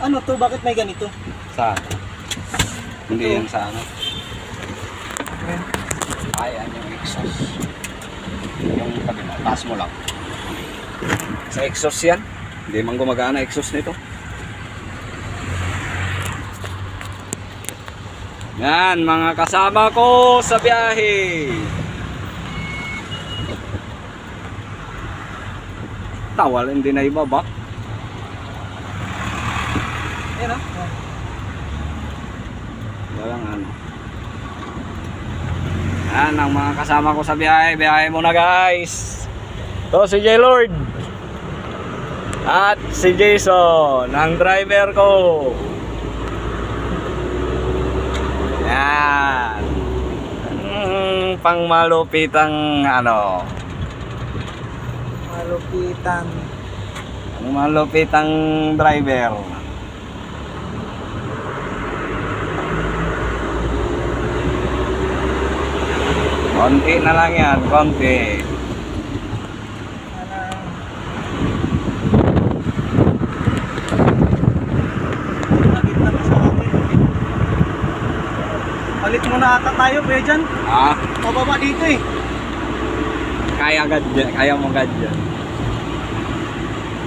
Ano to? Bakit may ganito? Saan? Hindi Ito. yan sa ano. Ayan. Ay, yan yung exhaust. Yung kabila, taas mo lang. Sa exhaust yan. Hindi man gumagana exhaust nito. Yan, mga kasama ko sa biyahe. Tawal, hindi na ibaba. Ayan ah. Walang ano. Yan ang mga kasama ko sa biyahe. Biyahe muna guys. Ito si J. Lord. At si Jason, ang driver ko. Yan. Pang malupitang ano. Malupitan. Pang malupitang driver. Konti na lang yan, konti. Nakit na sa akin. Palit muna ata tayo, kuya dyan. Ah, Pababa dito eh. kaya agad dyan, kaya mo agad dyan.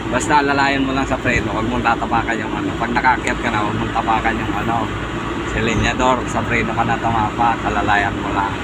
Basta alalayan mo lang sa preno, huwag mong tatapakan yung ano. Pag nakakyat ka na, huwag mong tapakan yung ano, silinyador, sa preno ka na tumapak, alalayan mo lang.